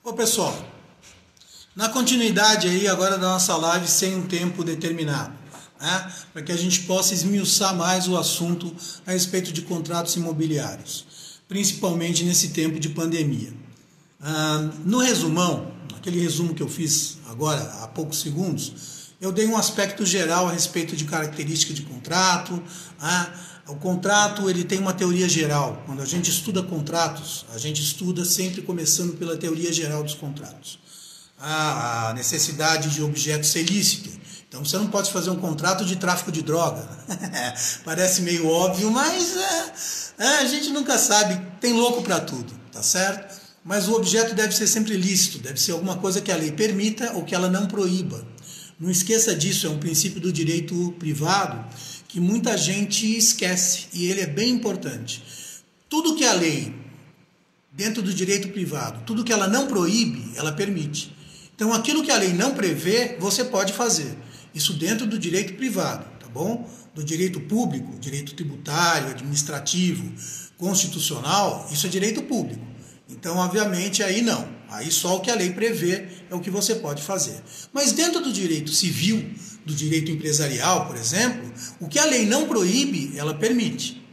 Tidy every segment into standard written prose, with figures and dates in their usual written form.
Ô pessoal, na continuidade aí agora da nossa live sem um tempo determinado, né? Para que a gente possa esmiuçar mais o assunto a respeito de contratos imobiliários, principalmente nesse tempo de pandemia. No resumão, aquele resumo que eu fiz agora há poucos segundos, eu dei um aspecto geral a respeito de característica de contrato. O contrato ele tem uma teoria geral. Quando a gente estuda contratos, a gente estuda sempre começando pela teoria geral dos contratos. A necessidade de objeto ser lícito. Então você não pode fazer um contrato de tráfico de droga. Parece meio óbvio, mas a gente nunca sabe. Tem louco para tudo, tá certo? Mas o objeto deve ser sempre lícito, deve ser alguma coisa que a lei permita ou que ela não proíba. Não esqueça disso, é um princípio do direito privado que muita gente esquece, e ele é bem importante. Tudo que a lei, dentro do direito privado, tudo que ela não proíbe, ela permite. Então, aquilo que a lei não prevê, você pode fazer. Isso dentro do direito privado, tá bom? Do direito público, direito tributário, administrativo, constitucional, isso é direito público. Então, obviamente, aí não. Aí só o que a lei prevê é o que você pode fazer. Mas dentro do direito civil, do direito empresarial, por exemplo, o que a lei não proíbe, ela permite.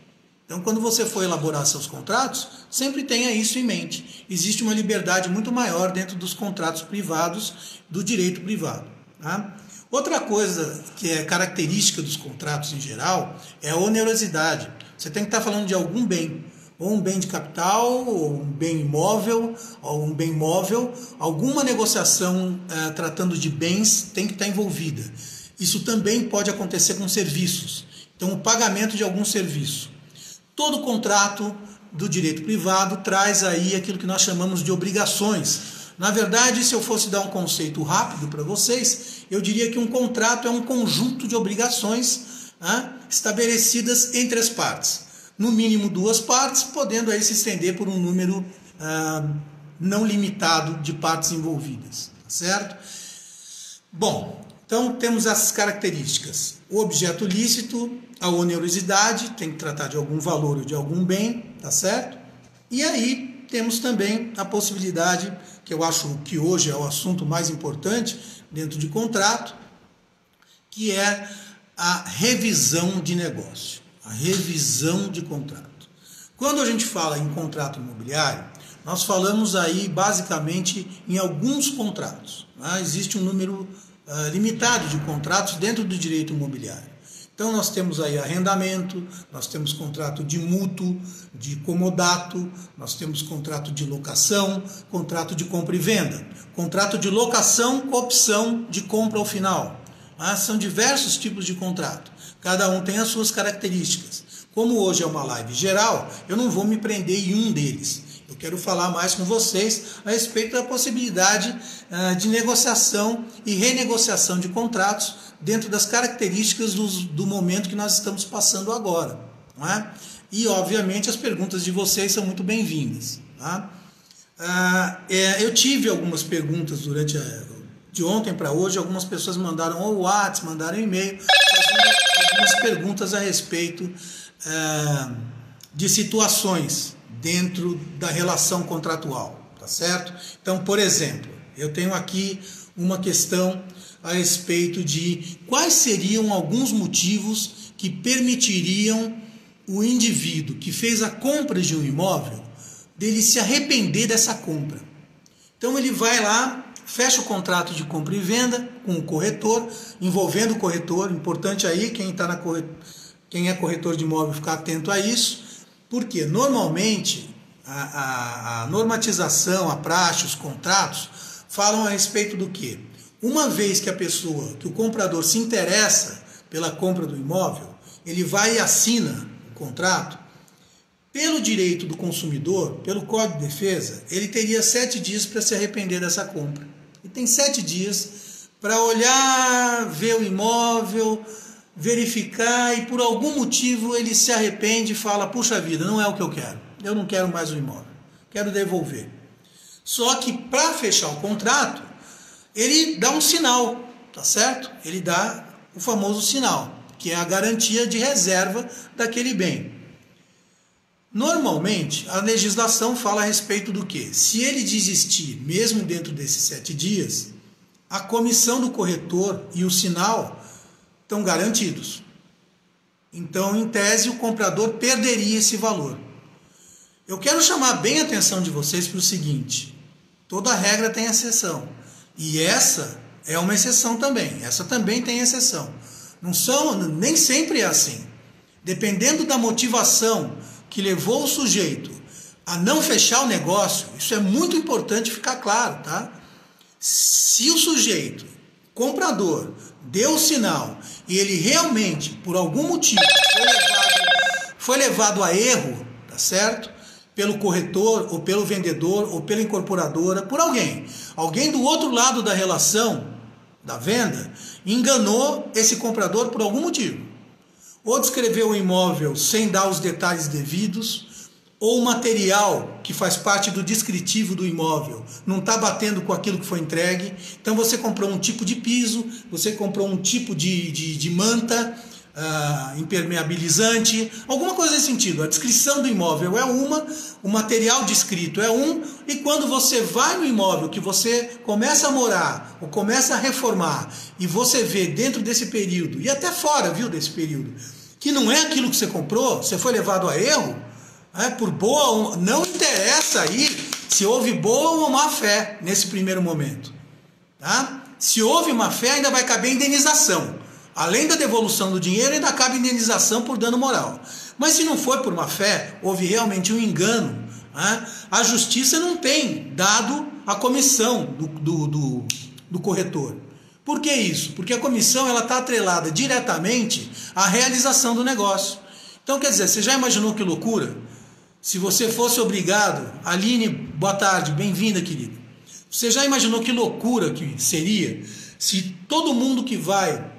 Então, quando você for elaborar seus contratos, sempre tenha isso em mente. Existe uma liberdade muito maior dentro dos contratos privados, do direito privado. Tá? Outra coisa que é característica dos contratos em geral é a onerosidade. Você tem que estar falando de algum bem. Ou um bem de capital, ou um bem imóvel, ou um bem móvel, alguma negociação tratando de bens tem que estar envolvida. Isso também pode acontecer com serviços. Então, o pagamento de algum serviço. Todo contrato do direito privado traz aí aquilo que nós chamamos de obrigações. Na verdade, se eu fosse dar um conceito rápido para vocês, eu diria que um contrato é um conjunto de obrigações estabelecidas entre as partes. No mínimo duas partes, podendo aí se estender por um número não limitado de partes envolvidas, tá certo? Bom, então temos essas características. O objeto lícito, a onerosidade, tem que tratar de algum valor ou de algum bem, tá certo? E aí temos também a possibilidade, que eu acho que hoje é o assunto mais importante dentro de contrato, que é a revisão de negócio. A revisão de contrato. Quando a gente fala em contrato imobiliário, nós falamos aí basicamente em alguns contratos. Existe um número limitado de contratos dentro do direito imobiliário. Então nós temos aí arrendamento, nós temos contrato de mútuo, de comodato, nós temos contrato de locação, contrato de compra e venda, contrato de locação com opção de compra ao final. São diversos tipos de contrato. Cada um tem as suas características. Como hoje é uma live geral, eu não vou me prender em um deles. Eu quero falar mais com vocês a respeito da possibilidade de negociação e renegociação de contratos dentro das características do momento que nós estamos passando agora. Não é? E, obviamente, as perguntas de vocês são muito bem-vindas. Tá? Eu tive algumas perguntas durante de ontem para hoje, algumas pessoas mandaram o WhatsApp, mandaram e-mail, fazendo algumas perguntas a respeito de situações dentro da relação contratual, tá certo? Então, por exemplo, eu tenho aqui uma questão a respeito de quais seriam alguns motivos que permitiriam o indivíduo que fez a compra de um imóvel dele se arrepender dessa compra. Então ele vai lá, fecha o contrato de compra e venda com o corretor, envolvendo o corretor. Importante aí, quem é corretor de imóvel ficar atento a isso, porque normalmente a normatização, a praxe, os contratos falam a respeito do quê? Uma vez que o comprador se interessa pela compra do imóvel, ele vai e assina o contrato. Pelo direito do consumidor, pelo Código de Defesa, ele teria 7 dias para se arrepender dessa compra. E tem 7 dias para olhar, ver o imóvel, verificar e por algum motivo ele se arrepende e fala, puxa vida, não é o que eu não quero mais o imóvel, quero devolver. Só que para fechar o contrato, ele dá um sinal, tá certo? Ele dá o famoso sinal, que é a garantia de reserva daquele bem. Normalmente, a legislação fala a respeito do quê? Se ele desistir, mesmo dentro desses 7 dias, a comissão do corretor e o sinal estão garantidos. Então, em tese, o comprador perderia esse valor. Eu quero chamar bem a atenção de vocês para o seguinte: toda regra tem exceção. E essa é uma exceção também. Essa também tem exceção. Nem sempre é assim. Dependendo da motivação que levou o sujeito a não fechar o negócio, isso é muito importante ficar claro, tá? Se o sujeito, comprador, deu o sinal e ele realmente, por algum motivo, foi levado a erro, tá certo? Pelo corretor, ou pelo vendedor, ou pela incorporadora, por alguém. Alguém do outro lado da relação da venda enganou esse comprador por algum motivo. Ou descreveu o imóvel sem dar os detalhes devidos, ou o material que faz parte do descritivo do imóvel não está batendo com aquilo que foi entregue. Então você comprou um tipo de piso, você comprou um tipo de manta, impermeabilizante, alguma coisa nesse sentido. A descrição do imóvel é uma, o material descrito é um, e quando você vai no imóvel que você começa a morar ou começa a reformar e você vê dentro desse período e até fora, viu, desse período, que não é aquilo que você comprou, você foi levado a erro, por boa, não interessa aí se houve boa ou má fé nesse primeiro momento, tá? Se houve má fé, ainda vai caber indenização. Além da devolução do dinheiro, ainda cabe indenização por dano moral. Mas se não foi por má fé, houve realmente um engano, né? A justiça não tem dado a comissão do corretor. Por que isso? Porque a comissão está atrelada diretamente à realização do negócio. Então, quer dizer, você já imaginou que loucura? Se você fosse obrigado... Aline, boa tarde, bem-vinda, querida. Você já imaginou que loucura que seria se todo mundo que vai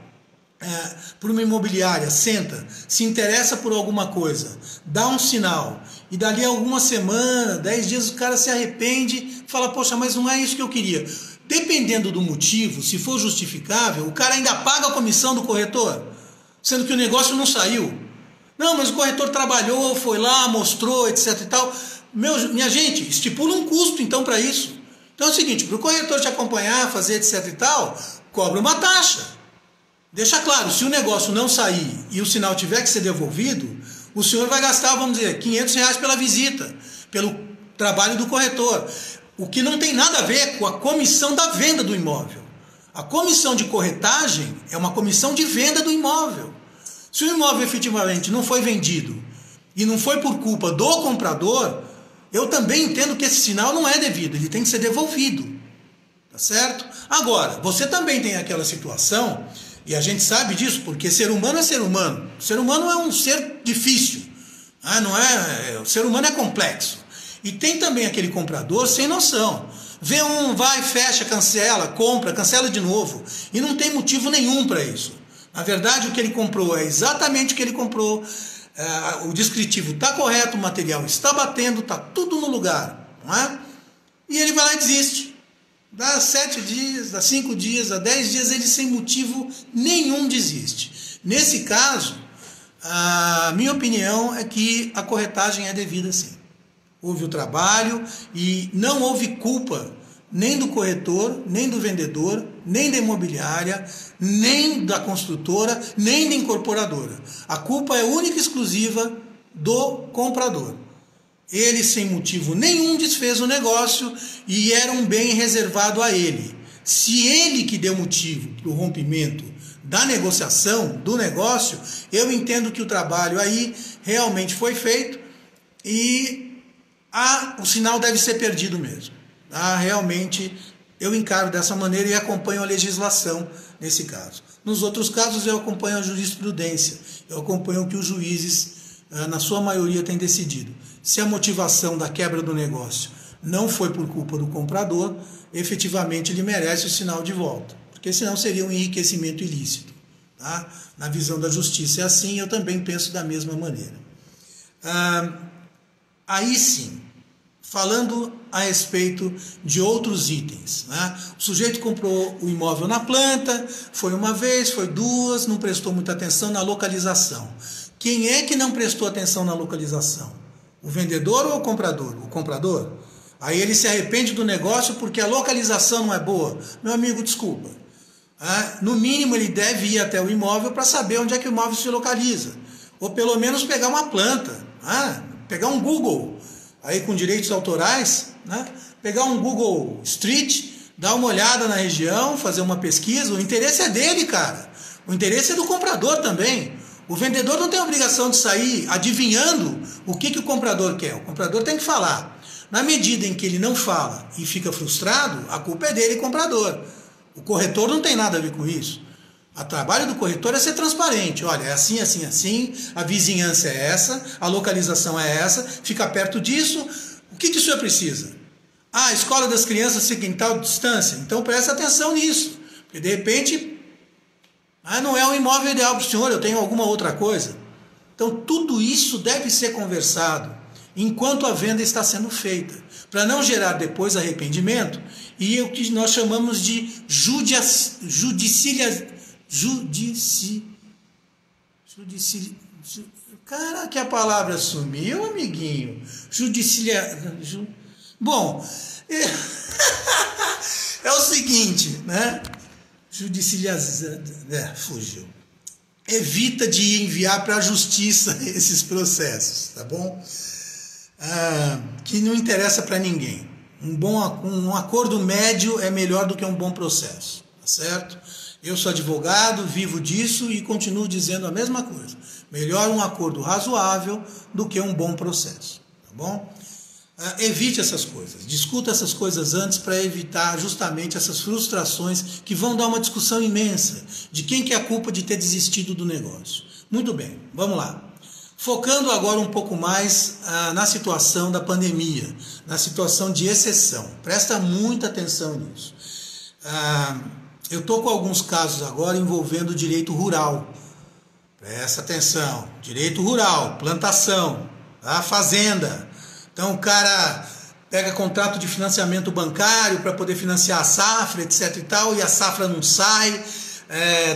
por uma imobiliária, senta, se interessa por alguma coisa, dá um sinal, e dali a alguma semana, 10 dias, o cara se arrepende, fala, poxa, mas não é isso que eu queria. Dependendo do motivo, se for justificável, o cara ainda paga a comissão do corretor, sendo que o negócio não saiu. Não, mas o corretor trabalhou, foi lá, mostrou, etc e tal. Minha gente, estipula um custo então para isso. Então é o seguinte, para o corretor te acompanhar, fazer etc e tal, cobra uma taxa. Deixa claro, se o negócio não sair e o sinal tiver que ser devolvido, o senhor vai gastar, vamos dizer, R$500 pela visita, pelo trabalho do corretor. O que não tem nada a ver com a comissão da venda do imóvel. A comissão de corretagem é uma comissão de venda do imóvel. Se o imóvel efetivamente não foi vendido e não foi por culpa do comprador, eu também entendo que esse sinal não é devido, ele tem que ser devolvido. Tá certo? Agora, você também tem aquela situação, e a gente sabe disso, porque ser humano é ser humano. O ser humano é um ser difícil. O ser humano é complexo. E tem também aquele comprador sem noção. Vê vai, fecha, cancela, compra, cancela de novo. E não tem motivo nenhum para isso. Na verdade, o que ele comprou é exatamente o que ele comprou. O descritivo está correto, o material está batendo, está tudo no lugar. Não é? E ele vai lá e desiste. Dá 7 dias, dá 5 dias, dá 10 dias, ele sem motivo nenhum desiste. Nesse caso, a minha opinião é que a corretagem é devida sim. Houve o trabalho e não houve culpa nem do corretor, nem do vendedor, nem da imobiliária, nem da construtora, nem da incorporadora. A culpa é única e exclusiva do comprador. Ele, sem motivo nenhum, desfez o negócio e era um bem reservado a ele. Se ele que deu motivo para o rompimento da negociação, do negócio, eu entendo que o trabalho aí realmente foi feito e o sinal deve ser perdido mesmo. Realmente, eu encaro dessa maneira e acompanho a legislação nesse caso. Nos outros casos, eu acompanho a jurisprudência, eu acompanho o que os juízes, na sua maioria, têm decidido. Se a motivação da quebra do negócio não foi por culpa do comprador, efetivamente ele merece o sinal de volta, porque senão seria um enriquecimento ilícito. Tá? Na visão da justiça é assim, eu também penso da mesma maneira. Aí sim, falando a respeito de outros itens. Né? O sujeito comprou o imóvel na planta, foi uma vez, foi duas, não prestou muita atenção na localização. Quem é que não prestou atenção na localização? O vendedor ou o comprador? O comprador. Aí ele se arrepende do negócio porque a localização não é boa. Meu amigo, desculpa. No mínimo ele deve ir até o imóvel para saber onde é que o imóvel se localiza. Ou pelo menos pegar uma planta, pegar um Google, aí com direitos autorais, pegar um Google Street, dar uma olhada na região, fazer uma pesquisa. O interesse é dele, cara. O interesse é do comprador também. O vendedor não tem a obrigação de sair adivinhando o que o comprador quer. O comprador tem que falar. Na medida em que ele não fala e fica frustrado, a culpa é dele, comprador. O corretor não tem nada a ver com isso. O trabalho do corretor é ser transparente. Olha, é assim, assim, assim, a vizinhança é essa, a localização é essa, fica perto disso. O que o senhor precisa? A escola das crianças fica em tal distância. Então presta atenção nisso. Porque de repente, não é o imóvel ideal para o senhor, eu tenho alguma outra coisa. Então tudo isso deve ser conversado enquanto a venda está sendo feita, para não gerar depois arrependimento e o que nós chamamos de cara, que a palavra sumiu, amiguinho. Bom, é o seguinte, né? Fugiu. Evita de enviar para a justiça esses processos, tá bom? Que não interessa para ninguém. Um acordo médio é melhor do que um bom processo, tá certo? Eu sou advogado, vivo disso e continuo dizendo a mesma coisa. Melhor um acordo razoável do que um bom processo, tá bom? Evite essas coisas, discuta essas coisas antes para evitar justamente essas frustrações que vão dar uma discussão imensa de quem que é a culpa de ter desistido do negócio. Muito bem, vamos lá. Focando agora um pouco mais na situação da pandemia, na situação de exceção. Presta muita atenção nisso. Eu estou com alguns casos agora envolvendo o direito rural. Presta atenção. Direito rural, plantação, fazenda. Então o cara pega contrato de financiamento bancário para poder financiar a safra, etc e tal, e a safra não sai,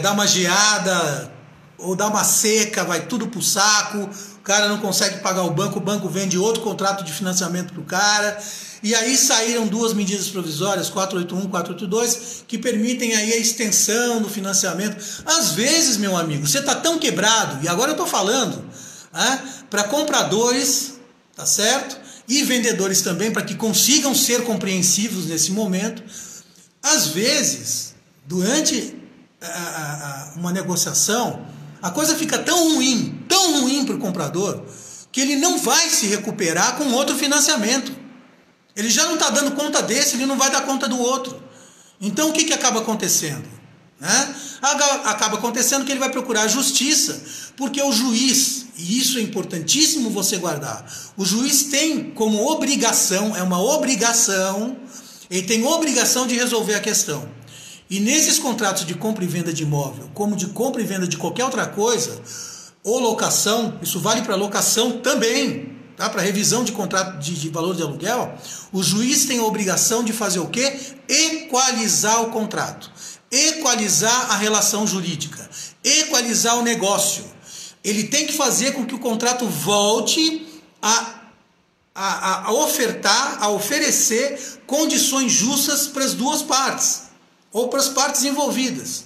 dá uma geada ou dá uma seca, vai tudo pro saco, o cara não consegue pagar o banco vende outro contrato de financiamento pro cara, e aí saíram duas medidas provisórias, 481 e 482, que permitem aí a extensão do financiamento. Às vezes, meu amigo, você tá tão quebrado, e agora eu tô falando, para compradores, tá certo? E vendedores também, para que consigam ser compreensivos nesse momento. Às vezes, durante uma negociação, a coisa fica tão ruim para o comprador, que ele não vai se recuperar com outro financiamento. Ele já não está dando conta desse, ele não vai dar conta do outro. Então o que acaba acontecendo? Acaba acontecendo que ele vai procurar a justiça, porque o juiz, e isso é importantíssimo você guardar, o juiz tem como obrigação, é uma obrigação, ele tem obrigação de resolver a questão. E nesses contratos de compra e venda de imóvel, como de compra e venda de qualquer outra coisa, ou locação, isso vale para locação também, tá? Para revisão de contrato de valor de aluguel, o juiz tem a obrigação de fazer o quê? Equalizar o contrato, equalizar a relação jurídica, equalizar o negócio. Ele tem que fazer com que o contrato volte a ofertar, a oferecer condições justas para as duas partes, ou para as partes envolvidas.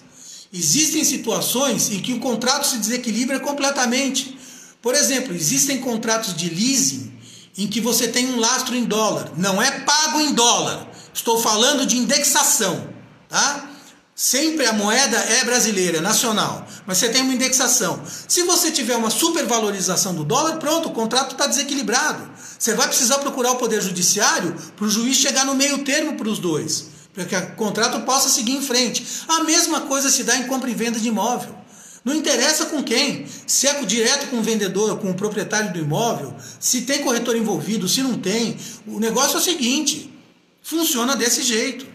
Existem situações em que o contrato se desequilibra completamente. Por exemplo, existem contratos de leasing em que você tem um lastro em dólar. Não é pago em dólar. Estou falando de indexação, tá? Sempre a moeda é brasileira, é nacional, mas você tem uma indexação. Se você tiver uma supervalorização do dólar, pronto, o contrato está desequilibrado. Você vai precisar procurar o Poder Judiciário para o juiz chegar no meio termo para os dois, para que o contrato possa seguir em frente. A mesma coisa se dá em compra e venda de imóvel. Não interessa com quem, se é direto com o vendedor, com o proprietário do imóvel, se tem corretor envolvido, se não tem. O negócio é o seguinte, funciona desse jeito.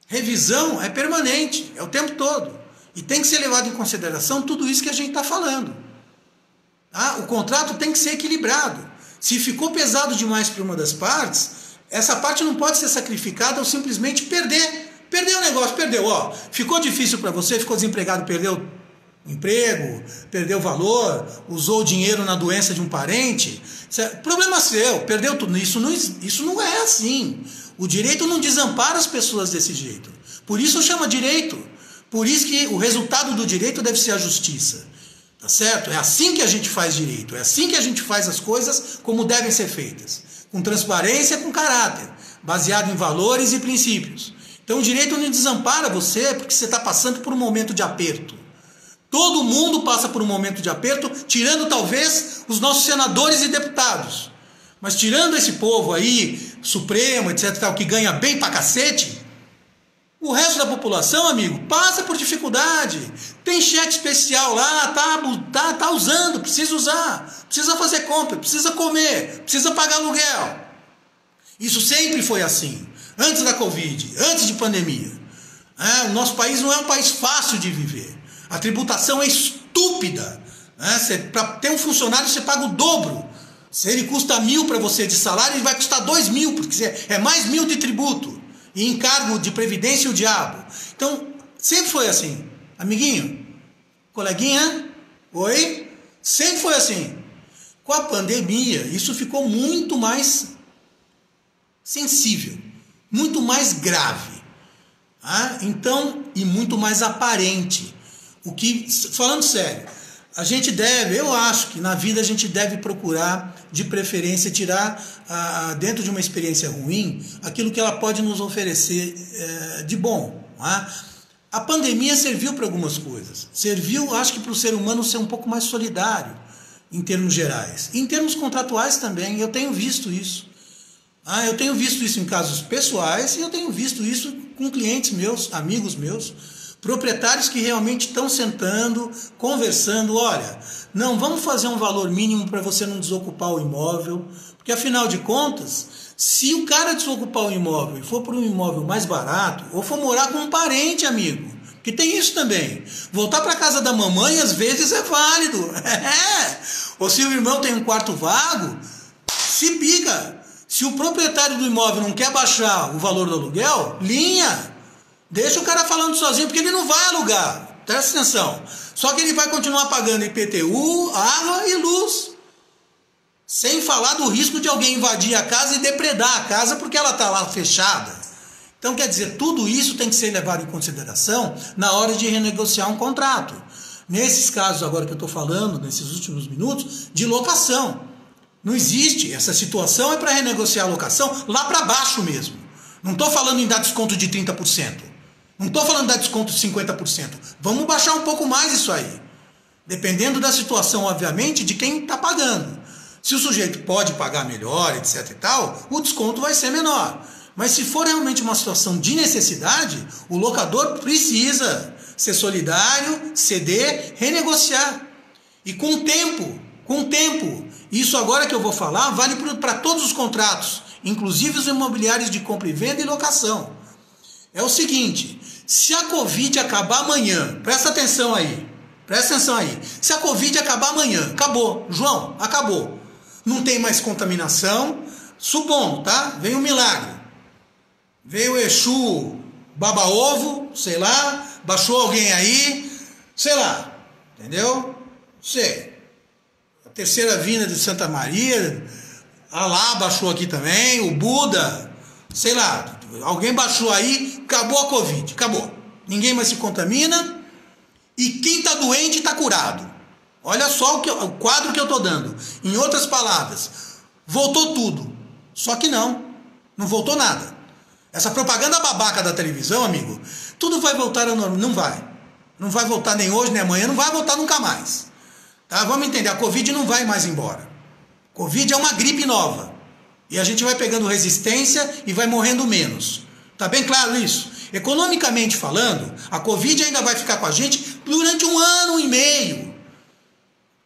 Revisão é permanente, é o tempo todo. E tem que ser levado em consideração tudo isso que a gente está falando. O contrato tem que ser equilibrado. Se ficou pesado demais para uma das partes, essa parte não pode ser sacrificada ou simplesmente perder. Perdeu o negócio, perdeu. Ficou difícil para você, ficou desempregado, perdeu o emprego, perdeu valor, usou o dinheiro na doença de um parente, problema seu, perdeu tudo. Isso não é assim. O direito não desampara as pessoas desse jeito. Por isso chama direito. Por isso que o resultado do direito deve ser a justiça. Tá certo? É assim que a gente faz direito. É assim que a gente faz as coisas como devem ser feitas. Com transparência, com caráter. Baseado em valores e princípios. Então o direito não desampara você porque você está passando por um momento de aperto. Todo mundo passa por um momento de aperto, tirando talvez os nossos senadores e deputados. Mas tirando esse povo aí, Supremo, etc, tal, que ganha bem pra cacete, o resto da população, amigo, passa por dificuldade. Tem cheque especial lá, tá usando, precisa usar, precisa fazer compra, precisa comer, precisa pagar aluguel. Isso sempre foi assim, antes da Covid, antes de pandemia. O nosso país não é um país fácil de viver. A tributação é estúpida. Para ter um funcionário você paga o dobro. Se ele custa 1.000 para você de salário, ele vai custar 2.000, porque é mais 1.000 de tributo. E encargo de previdência e o diabo. Então, sempre foi assim. Amiguinho, coleguinha, oi? Sempre foi assim. Com a pandemia, isso ficou muito mais sensível, muito mais grave. Então, e muito mais aparente. Falando sério, a gente deve, eu acho que na vida a gente deve procurar, de preferência, tirar dentro de uma experiência ruim, aquilo que ela pode nos oferecer de bom. A pandemia serviu para algumas coisas. Serviu, acho que para o ser humano ser um pouco mais solidário, em termos gerais. Em termos contratuais também, eu tenho visto isso. Eu tenho visto isso em casos pessoais e eu tenho visto isso com clientes meus, amigos meus, proprietários que realmente estão sentando, conversando, olha, não, vamos fazer um valor mínimo para você não desocupar o imóvel, porque afinal de contas, se o cara desocupar o imóvel e for para um imóvel mais barato, ou for morar com um parente, amigo, que tem isso também, voltar para casa da mamãe às vezes é válido, ou se o irmão tem um quarto vago, se pica. Se o proprietário do imóvel não quer baixar o valor do aluguel, linha. Deixa o cara falando sozinho, porque ele não vai alugar. Presta atenção. Só que ele vai continuar pagando IPTU, água e luz. Sem falar do risco de alguém invadir a casa e depredar a casa porque ela está lá fechada. Então, quer dizer, tudo isso tem que ser levado em consideração na hora de renegociar um contrato. Nesses casos agora que eu estou falando, nesses últimos minutos, de locação. Não existe. Essa situação é para renegociar a locação lá para baixo mesmo. Não estou falando em dar desconto de 30%. Não estou falando de dar desconto de 50%. Vamos baixar um pouco mais isso aí. Dependendo da situação, obviamente, de quem está pagando. Se o sujeito pode pagar melhor, etc e tal, o desconto vai ser menor. Mas se for realmente uma situação de necessidade, o locador precisa ser solidário, ceder, renegociar. E com o tempo, isso agora que eu vou falar vale para todos os contratos, inclusive os imobiliários de compra e venda e locação. É o seguinte, se a Covid acabar amanhã, presta atenção aí, se a Covid acabar amanhã, acabou, João, acabou, não tem mais contaminação, supondo, tá? Veio um milagre, veio o Exu, baba-ovo, sei lá, baixou alguém aí, sei lá, entendeu? Sei. A terceira vinda de Santa Maria, Alá baixou aqui também, o Buda, sei lá, alguém baixou aí, acabou a Covid, acabou. Ninguém mais se contamina e quem está doente está curado. Olha só o quadro que eu estou dando. Em outras palavras, voltou tudo. Só que não voltou nada. Essa propaganda babaca da televisão, amigo, tudo vai voltar ao normal. Não vai. Não vai voltar nem hoje, nem amanhã, não vai voltar nunca mais. Tá? Vamos entender, a Covid não vai mais embora. Covid é uma gripe nova. E a gente vai pegando resistência e vai morrendo menos. Tá bem claro isso? Economicamente falando, a Covid ainda vai ficar com a gente durante 1 ano e meio.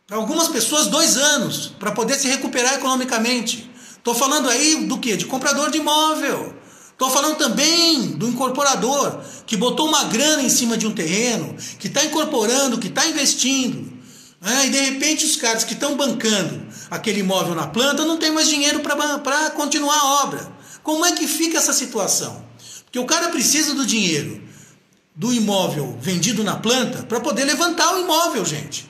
Para algumas pessoas, 2 anos, para poder se recuperar economicamente. Estou falando aí do quê? De comprador de imóvel. Estou falando também do incorporador, que botou uma grana em cima de um terreno, que está incorporando, que está investindo. E de repente os caras que estão bancando aquele imóvel na planta não tem mais dinheiro para continuar a obra. Como é que fica essa situação? Porque o cara precisa do dinheiro do imóvel vendido na planta para poder levantar o imóvel, gente.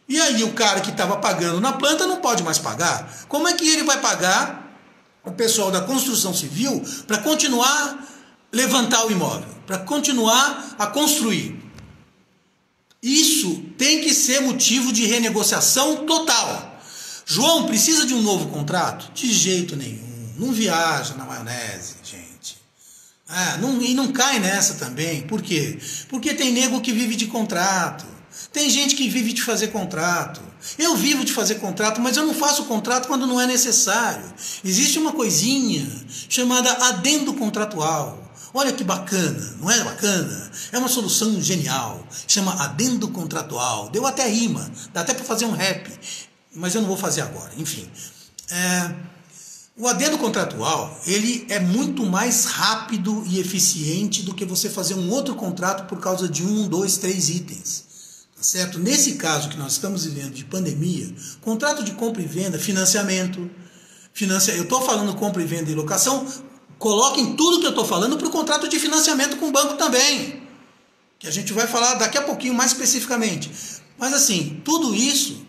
E aí o cara que estava pagando na planta não pode mais pagar. Como é que ele vai pagar o pessoal da construção civil para continuar levantar o imóvel, para continuar a construir? Isso tem que ser motivo de renegociação total. João, precisa de um novo contrato? De jeito nenhum. Não viaja na maionese, gente. E não cai nessa também. Por quê? Porque tem nego que vive de contrato. Tem gente que vive de fazer contrato. Eu vivo de fazer contrato, mas eu não faço contrato quando não é necessário. Existe uma coisinha chamada adendo contratual. Olha que bacana, não é bacana? É uma solução genial. Chama adendo contratual. Deu até rima, dá até para fazer um rap. Mas eu não vou fazer agora. Enfim, o adendo contratual, ele é muito mais rápido e eficiente do que você fazer um outro contrato por causa de 1, 2, 3 itens. Tá certo? Nesse caso que nós estamos vivendo de pandemia, contrato de compra e venda, financiamento, eu estou falando compra e venda e locação, coloquem tudo que eu estou falando para o contrato de financiamento com o banco também, que a gente vai falar daqui a pouquinho mais especificamente. Mas assim, tudo isso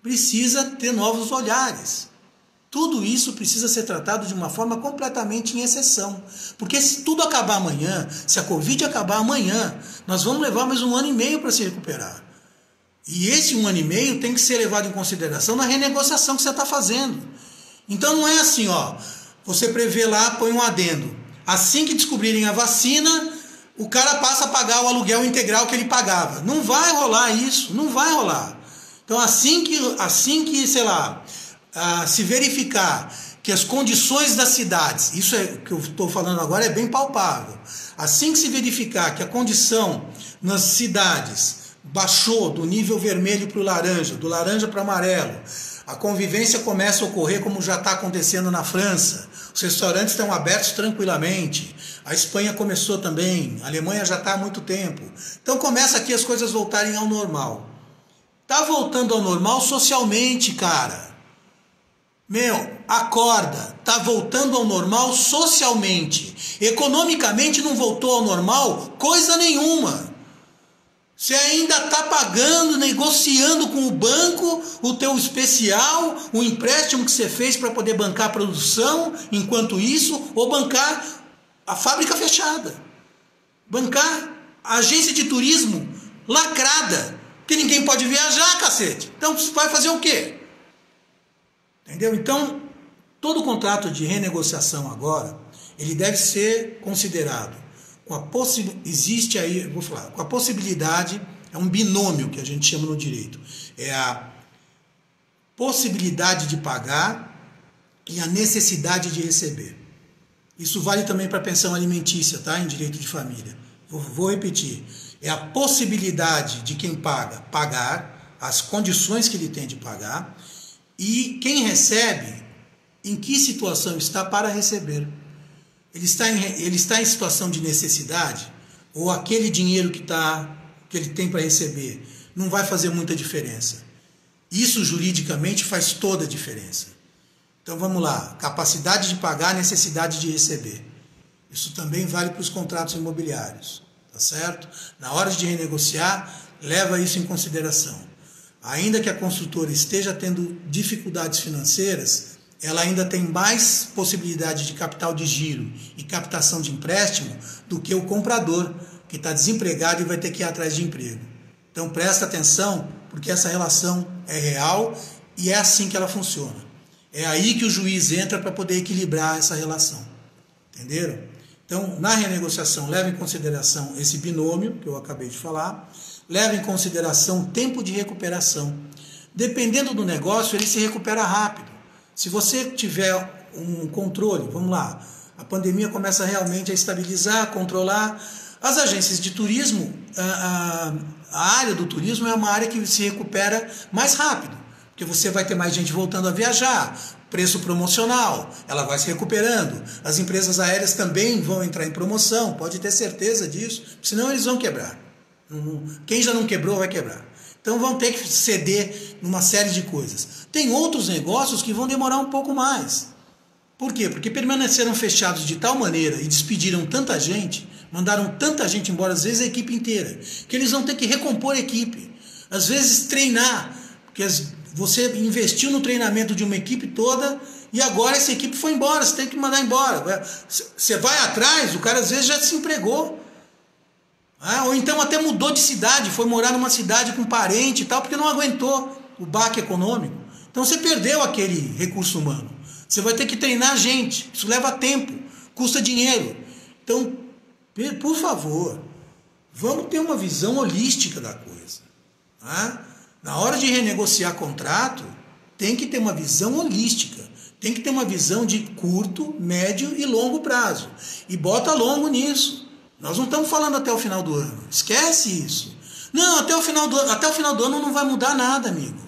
precisa ter novos olhares. Tudo isso precisa ser tratado de uma forma completamente em exceção. Porque se tudo acabar amanhã, se a Covid acabar amanhã, nós vamos levar mais 1 ano e meio para se recuperar. E esse 1 ano e meio tem que ser levado em consideração na renegociação que você está fazendo. Então não é assim, você prevê lá, põe um adendo. Assim que descobrirem a vacina, o cara passa a pagar o aluguel integral que ele pagava. Não vai rolar isso, não vai rolar. Então assim que sei lá, se verificar que as condições das cidades, isso é que eu estou falando agora, é bem palpável. Assim que se verificar que a condição nas cidades baixou do nível vermelho para o laranja, do laranja para o amarelo, a convivência começa a ocorrer como já está acontecendo na França, os restaurantes estão abertos tranquilamente, a Espanha começou também, a Alemanha já está há muito tempo. Então começa aqui as coisas voltarem ao normal. Está voltando ao normal socialmente, cara. Acorda, tá voltando ao normal socialmente. Economicamente não voltou ao normal coisa nenhuma. Você ainda tá pagando, negociando com o banco o teu especial, o empréstimo que você fez para poder bancar a produção, enquanto isso, ou bancar a fábrica fechada. Bancar a agência de turismo lacrada, que ninguém pode viajar, cacete. Então você vai fazer o quê? Entendeu? Então, todo contrato de renegociação agora, ele deve ser considerado com a possibilidade, é um binômio que a gente chama no direito, é a possibilidade de pagar e a necessidade de receber. Isso vale também para a pensão alimentícia, tá? Em direito de família. Vou repetir, é a possibilidade de quem paga, pagar, as condições que ele tem de pagar, e quem recebe, em que situação está para receber. Ele está em situação de necessidade, ou aquele dinheiro que ele tem para receber não vai fazer muita diferença. Isso juridicamente faz toda a diferença. Então vamos lá, capacidade de pagar, necessidade de receber. Isso também vale para os contratos imobiliários, tá certo? Na hora de renegociar, leva isso em consideração. Ainda que a construtora esteja tendo dificuldades financeiras, ela ainda tem mais possibilidade de capital de giro e captação de empréstimo do que o comprador, que está desempregado e vai ter que ir atrás de emprego. Então presta atenção, porque essa relação é real e é assim que ela funciona. É aí que o juiz entra para poder equilibrar essa relação. Entenderam? Então, na renegociação, leva em consideração esse binômio que eu acabei de falar, leva em consideração o tempo de recuperação. Dependendo do negócio, ele se recupera rápido. Se você tiver um controle, vamos lá, a pandemia começa realmente a estabilizar, controlar. As agências de turismo, a área do turismo é uma área que se recupera mais rápido, porque você vai ter mais gente voltando a viajar, preço promocional, ela vai se recuperando. As empresas aéreas também vão entrar em promoção, pode ter certeza disso, senão eles vão quebrar. Quem já não quebrou vai quebrar. Então vão ter que ceder numa série de coisas. Tem outros negócios que vão demorar um pouco mais. Por quê? Porque permaneceram fechados de tal maneira e despediram tanta gente, mandaram tanta gente embora, às vezes a equipe inteira, que eles vão ter que recompor a equipe. Às vezes treinar, porque você investiu no treinamento de uma equipe toda e agora essa equipe foi embora, você tem que mandar embora. Você vai atrás, o cara às vezes já se empregou. Ou então até mudou de cidade, foi morar numa cidade com parente e tal, porque não aguentou o baque econômico. Então você perdeu aquele recurso humano. Você vai ter que treinar gente, isso leva tempo, custa dinheiro. Então, por favor, vamos ter uma visão holística da coisa. Na hora de renegociar contrato, tem que ter uma visão holística. Tem que ter uma visão de curto, médio e longo prazo. E bota longo nisso. Nós não estamos falando até o final do ano. Esquece isso. Não, até o final do ano não vai mudar nada, amigo.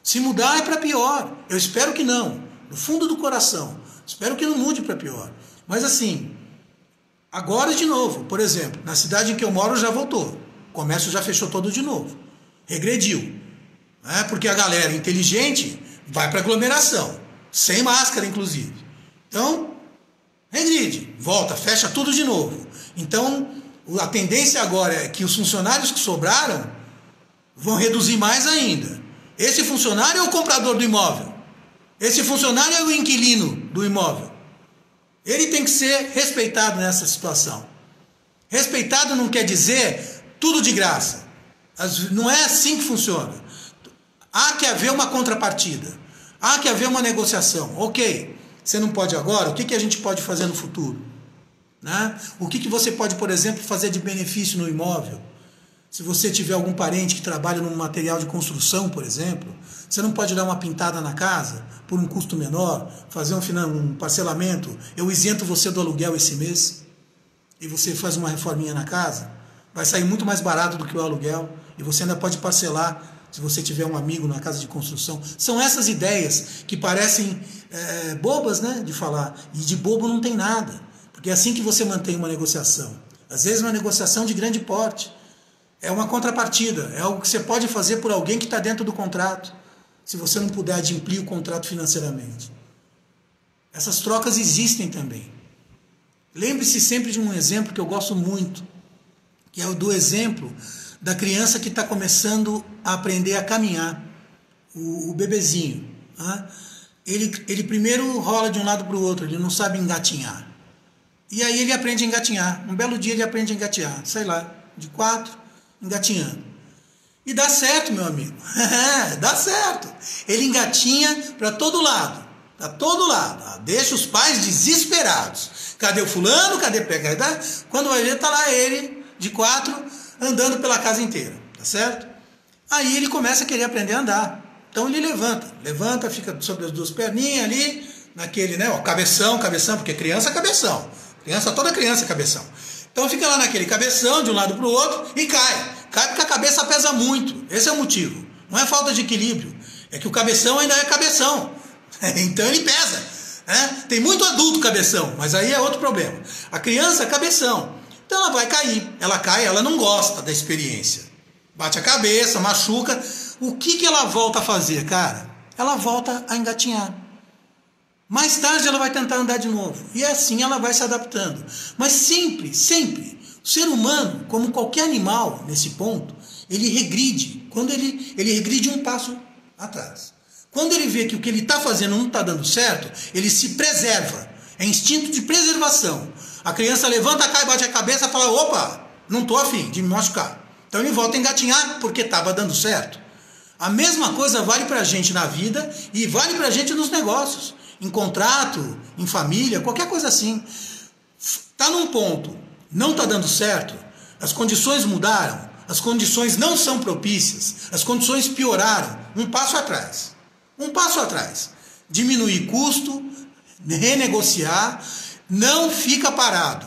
Se mudar é para pior. Eu espero que não. No fundo do coração. Espero que não mude para pior. Mas assim, agora de novo. Por exemplo, na cidade em que eu moro já voltou. O comércio já fechou todo de novo. Regrediu. Porque a galera inteligente vai para aglomeração. Sem máscara, inclusive. Então, regride. Volta, fecha tudo de novo. Então, a tendência agora é que os funcionários que sobraram vão reduzir mais ainda. Esse funcionário é o comprador do imóvel. Esse funcionário é o inquilino do imóvel. Ele tem que ser respeitado nessa situação. Respeitado não quer dizer tudo de graça. Não é assim que funciona. Há que haver uma contrapartida. Há que haver uma negociação. Ok, você não pode agora, o que a gente pode fazer no futuro? O que você pode, por exemplo, fazer de benefício no imóvel? Se você tiver algum parente que trabalha num material de construção, por exemplo, você não pode dar uma pintada na casa por um custo menor, fazer um parcelamento, eu isento você do aluguel esse mês e você faz uma reforminha na casa, vai sair muito mais barato do que o aluguel e você ainda pode parcelar se você tiver um amigo na casa de construção. São essas ideias que parecem bobas, né, de falar, e de bobo não tem nada, porque é assim que você mantém uma negociação. Às vezes uma negociação de grande porte. É uma contrapartida, é algo que você pode fazer por alguém que está dentro do contrato, se você não puder adimplir o contrato financeiramente. Essas trocas existem também. Lembre-se sempre de um exemplo que eu gosto muito, que é o do exemplo da criança que está começando a aprender a caminhar, o bebezinho. Ele primeiro rola de um lado para o outro, ele não sabe engatinhar. E aí ele aprende a engatinhar. Um belo dia ele aprende a engatinhar, sei lá, de 4, engatinhando. E dá certo, meu amigo. Dá certo. Ele engatinha para todo lado. Para todo lado. Deixa os pais desesperados. Cadê o fulano? Cadê o pegada? Quando vai ver, está lá ele, de 4, andando pela casa inteira. Tá certo? Aí ele começa a querer aprender a andar. Então ele levanta, fica sobre as duas perninhas ali, naquele, né? Cabeção, porque criança é cabeção. Toda criança é cabeção. Então fica lá naquele cabeção, de um lado para o outro, e cai. Cai porque a cabeça pesa muito. Esse é o motivo. Não é falta de equilíbrio. É que o cabeção ainda é cabeção. Então ele pesa. Tem muito adulto cabeção, mas aí é outro problema. A criança é cabeção. Então ela vai cair. Ela cai, ela não gosta da experiência. Bate a cabeça, machuca. O que ela volta a fazer, cara? Ela volta a engatinhar. Mais tarde ela vai tentar andar de novo. E assim ela vai se adaptando. Mas sempre, o ser humano, como qualquer animal nesse ponto, ele regride. Quando ele regride um passo atrás. Quando ele vê que o que ele está fazendo não está dando certo, ele se preserva. É instinto de preservação. A criança levanta, cai, bate a cabeça e fala, opa, não estou afim de me machucar. Então ele volta a engatinhar porque estava dando certo. A mesma coisa vale para a gente na vida e vale para a gente nos negócios. Em contrato, em família, qualquer coisa assim. Está num ponto, não está dando certo, as condições mudaram, as condições não são propícias, as condições pioraram, um passo atrás. Diminuir custo, renegociar, não fica parado.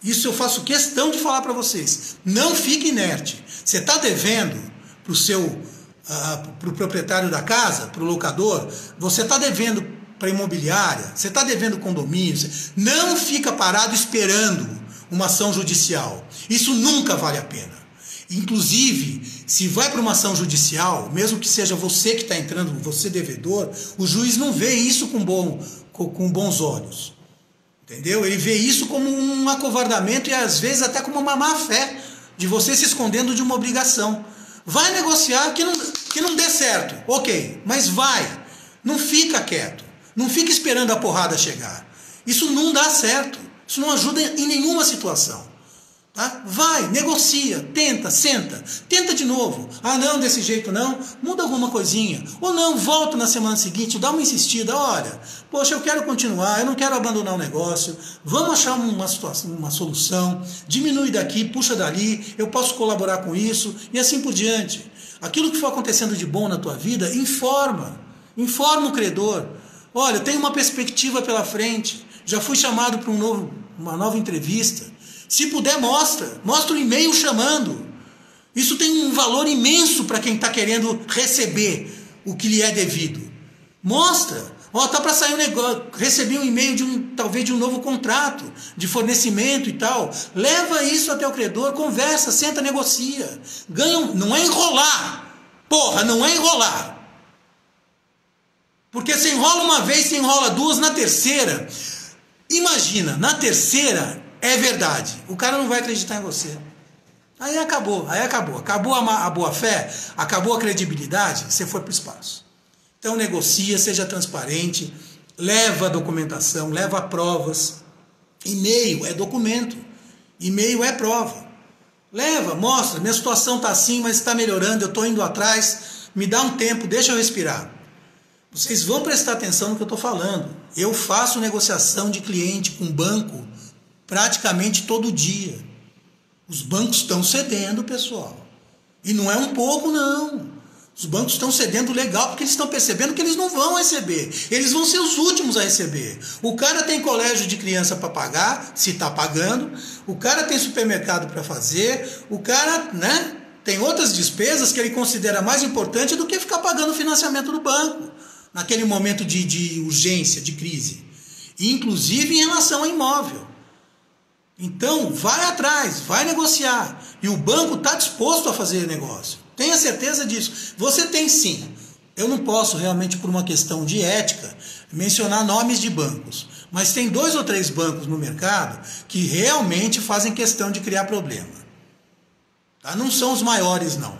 Isso eu faço questão de falar para vocês. Não fique inerte. Você está devendo para o proprietário da casa, para o locador, você está devendo para a imobiliária, você está devendo condomínio, não fica parado esperando uma ação judicial. Isso nunca vale a pena. Inclusive, se vai para uma ação judicial, mesmo que seja você que está entrando, você devedor, o juiz não vê isso com bons olhos. Entendeu? Ele vê isso como um acovardamento e às vezes até como uma má fé de você se escondendo de uma obrigação. Vai negociar que não dê certo, ok, mas vai. Não fica quieto, não fica esperando a porrada chegar. Isso não dá certo, isso não ajuda em nenhuma situação. Tá? Vai, negocia, tenta, senta, tenta de novo. Ah não, desse jeito não, muda alguma coisinha. Ou não, volta na semana seguinte, dá uma insistida, olha, poxa, eu quero continuar, eu não quero abandonar o negócio, vamos achar uma solução, diminui daqui, puxa dali, eu posso colaborar com isso, e assim por diante. Aquilo que for acontecendo de bom na tua vida, informa o credor. Olha, eu tenho uma perspectiva pela frente, já fui chamado para uma nova entrevista. Se puder, mostra um e-mail chamando. Isso tem um valor imenso para quem está querendo receber o que lhe é devido. Mostra. Ó, tá para sair um negócio, recebi um e-mail talvez de um novo contrato de fornecimento e tal. Leva isso até o credor, conversa, senta, negocia. Não é enrolar. Porra, não é enrolar. Porque se enrola uma vez, se enrola duas, na terceira. Imagina, na terceira é verdade. O cara não vai acreditar em você. Aí acabou. Acabou a boa-fé, acabou a credibilidade, você foi para o espaço. Então negocia, seja transparente, leva a documentação, leva provas. E-mail é documento, e-mail é prova. Leva, mostra, minha situação está assim, mas está melhorando, eu estou indo atrás, me dá um tempo, deixa eu respirar. Vocês vão prestar atenção no que eu estou falando. Eu faço negociação de cliente com banco praticamente todo dia. Os bancos estão cedendo, pessoal. E não é um pouco, não. Os bancos estão cedendo legal porque eles estão percebendo que eles não vão receber. Eles vão ser os últimos a receber. O cara tem colégio de criança para pagar, se está pagando. O cara tem supermercado para fazer. O cara, né, tem outras despesas que ele considera mais importante do que ficar pagando o financiamento do banco naquele momento de urgência, de crise. Inclusive em relação ao imóvel. Então, vai atrás, vai negociar. E o banco está disposto a fazer negócio. Tenha certeza disso. Você tem sim. Eu não posso realmente, por uma questão de ética, mencionar nomes de bancos. Mas tem 2 ou 3 bancos no mercado que realmente fazem questão de criar problema. Tá? Não são os maiores, não.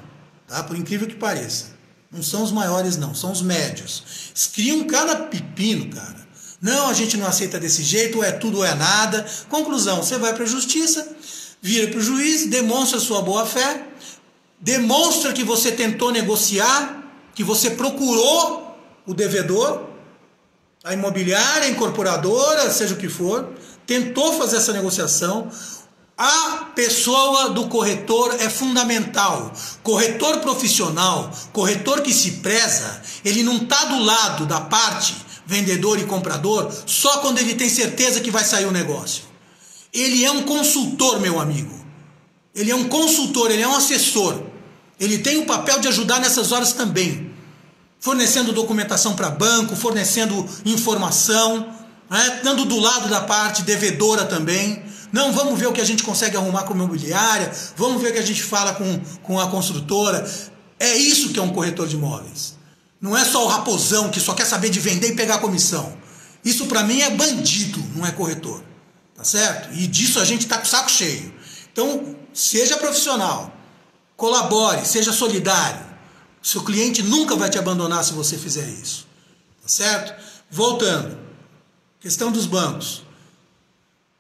Tá? Por incrível que pareça. Não são os maiores, não. São os médios. Eles criam cada pepino, cara. Não, a gente não aceita desse jeito, ou é tudo ou é nada. Conclusão, você vai para a justiça, vira para o juiz, demonstra sua boa-fé, demonstra que você tentou negociar, que você procurou o devedor, a imobiliária, a incorporadora, seja o que for, tentou fazer essa negociação. A pessoa do corretor é fundamental. Corretor profissional, corretor que se preza, ele não está do lado da parte vendedor e comprador só quando ele tem certeza que vai sair o negócio. Ele é um consultor, meu amigo. Ele é um consultor, ele é um assessor. Ele tem o papel de ajudar nessas horas também. Fornecendo documentação para banco, fornecendo informação, né? Estando do lado da parte devedora também. Não, vamos ver o que a gente consegue arrumar com a imobiliária, vamos ver o que a gente fala com a construtora. É isso que é um corretor de imóveis. Não é só o raposão que só quer saber de vender e pegar comissão. Isso para mim é bandido, não é corretor. Tá certo? E disso a gente tá com o saco cheio. Então, seja profissional, colabore, seja solidário. Seu cliente nunca vai te abandonar se você fizer isso. Tá certo? Voltando. Questão dos bancos.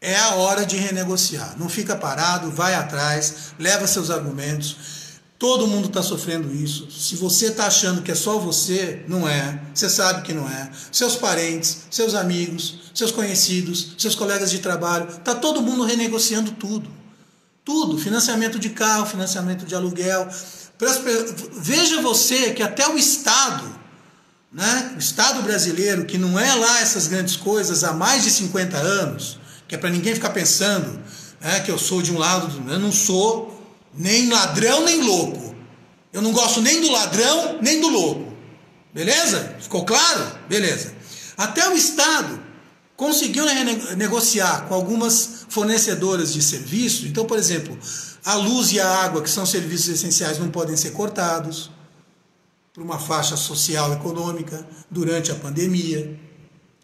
É a hora de renegociar. Não fica parado, vai atrás, leva seus argumentos. Todo mundo está sofrendo isso. Se você está achando que é só você, não é. Você sabe que não é. Seus parentes, seus amigos, seus conhecidos, seus colegas de trabalho, está todo mundo renegociando tudo. Tudo. Financiamento de carro, financiamento de aluguel. Veja você que até o Estado, né? O Estado brasileiro, que não é lá essas grandes coisas há mais de 50 anos, que é para ninguém ficar pensando, né, que eu sou de um lado, eu não sou nem ladrão, nem louco. Eu não gosto nem do ladrão, nem do louco. Beleza? Ficou claro? Beleza. Até o Estado conseguiu negociar com algumas fornecedoras de serviço. Então, por exemplo, a luz e a água, que são serviços essenciais, não podem ser cortados por uma faixa social econômica durante a pandemia.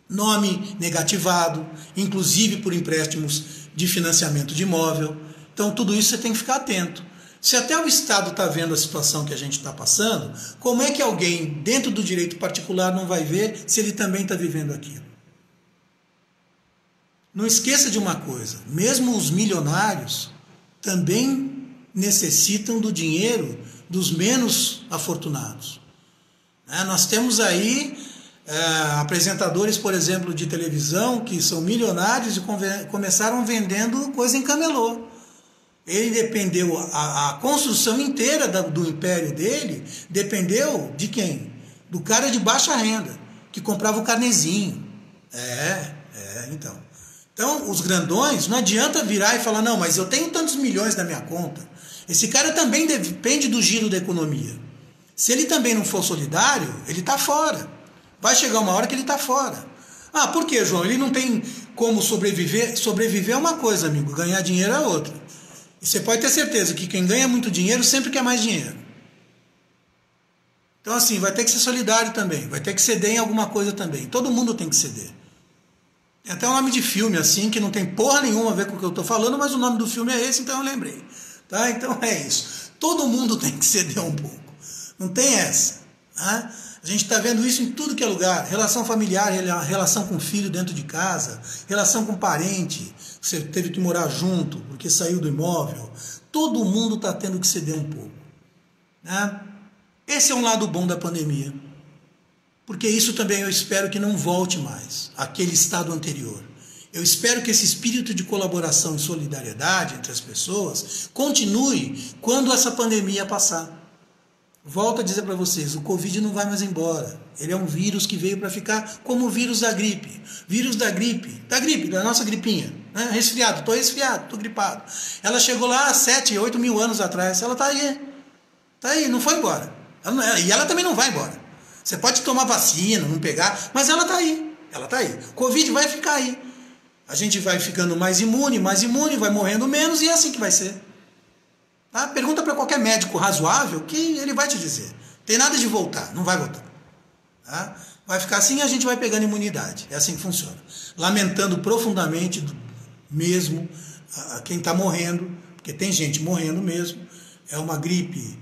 Nome negativado, inclusive por empréstimos de financiamento de imóvel. Então, tudo isso você tem que ficar atento. Se até o Estado está vendo a situação que a gente está passando, como é que alguém dentro do direito particular não vai ver se ele também está vivendo aquilo? Não esqueça de uma coisa, mesmo os milionários também necessitam do dinheiro dos menos afortunados. Nós temos aí apresentadores, por exemplo, de televisão que são milionários e começaram vendendo coisa em camelô. Ele dependeu, a construção inteira do império dele dependeu de quem? Do cara de baixa renda, que comprava o carnezinho. Então, os grandões, não adianta virar e falar, não, mas eu tenho tantos milhões na minha conta. Esse cara também depende do giro da economia. Se ele também não for solidário, ele está fora. Vai chegar uma hora que ele está fora. Ah, por quê, João? Ele não tem como sobreviver? Sobreviver é uma coisa, amigo, ganhar dinheiro é outra. E você pode ter certeza que quem ganha muito dinheiro sempre quer mais dinheiro. Então, assim, vai ter que ser solidário também, vai ter que ceder em alguma coisa também. Todo mundo tem que ceder. Tem até um nome de filme, assim, que não tem porra nenhuma a ver com o que eu estou falando, mas o nome do filme é esse, então eu lembrei. Tá? Então é isso. Todo mundo tem que ceder um pouco. Não tem essa. Tá? A gente está vendo isso em tudo que é lugar. Relação familiar, relação com filho dentro de casa, relação com parente, você teve que morar junto porque saiu do imóvel. Todo mundo está tendo que ceder um pouco. Né? Esse é um lado bom da pandemia. Porque isso também eu espero que não volte mais àquele estado anterior. Eu espero que esse espírito de colaboração e solidariedade entre as pessoas continue quando essa pandemia passar. Volto a dizer para vocês, o Covid não vai mais embora. Ele é um vírus que veio para ficar como o vírus da gripe. Vírus da gripe, da nossa gripinha. Né? Resfriado, estou resfriado, estou gripado. Ela chegou lá há 7, 8 mil anos atrás. Ela está aí. Está aí, não foi embora. E ela também não vai embora. Você pode tomar vacina, não pegar, mas ela está aí. Ela está aí. Covid vai ficar aí. A gente vai ficando mais imune, vai morrendo menos e é assim que vai ser. Tá? Pergunta para qualquer médico razoável que ele vai te dizer. Tem nada de voltar, não vai voltar. Tá? Vai ficar assim e a gente vai pegando imunidade. É assim que funciona. Lamentando profundamente mesmo quem está morrendo, porque tem gente morrendo mesmo. É uma gripe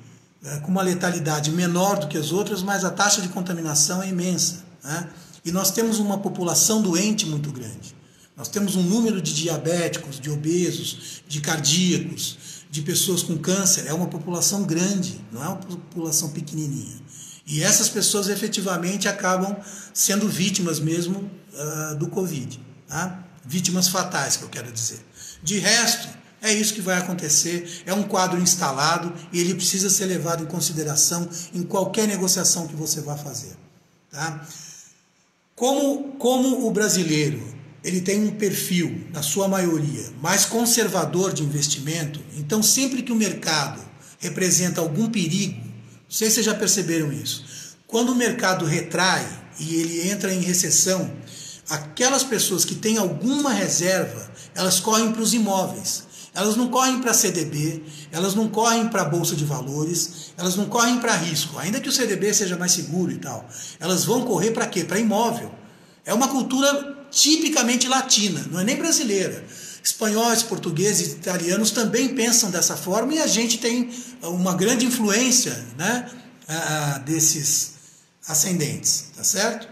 com uma letalidade menor do que as outras, mas a taxa de contaminação é imensa. Né? E nós temos uma população doente muito grande. Nós temos um número de diabéticos, de obesos, de cardíacos, de pessoas com câncer. É uma população grande, não é uma população pequenininha. E essas pessoas efetivamente acabam sendo vítimas mesmo do Covid. Tá? Vítimas fatais, que eu quero dizer. De resto, é isso que vai acontecer. É um quadro instalado e ele precisa ser levado em consideração em qualquer negociação que você vá fazer. Tá? Como o brasileiro ele tem um perfil, na sua maioria, mais conservador de investimento, então sempre que o mercado representa algum perigo, não sei se vocês já perceberam isso, quando o mercado retrai e ele entra em recessão, aquelas pessoas que têm alguma reserva, elas correm para os imóveis, elas não correm para CDB, elas não correm para a Bolsa de Valores, elas não correm para risco, ainda que o CDB seja mais seguro e tal, elas vão correr para quê? Para imóvel. É uma cultura tipicamente latina, não é nem brasileira. Espanhóis, portugueses, italianos também pensam dessa forma e a gente tem uma grande influência, né, desses ascendentes, tá certo?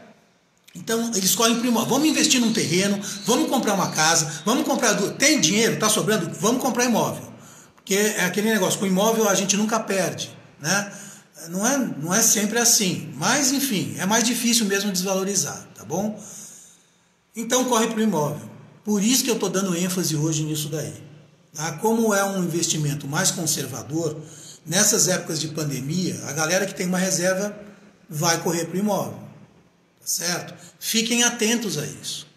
Então eles correm para imóvel. Vamos investir num terreno, vamos comprar uma casa, vamos comprar tem dinheiro, está sobrando, vamos comprar imóvel. Porque é aquele negócio, com imóvel a gente nunca perde, né? Não é sempre assim, mas enfim, é mais difícil mesmo desvalorizar, tá bom? Então corre para o imóvel. Por isso que eu estou dando ênfase hoje nisso daí. Tá? Como é um investimento mais conservador, nessas épocas de pandemia, a galera que tem uma reserva vai correr para o imóvel. Tá certo? Fiquem atentos a isso.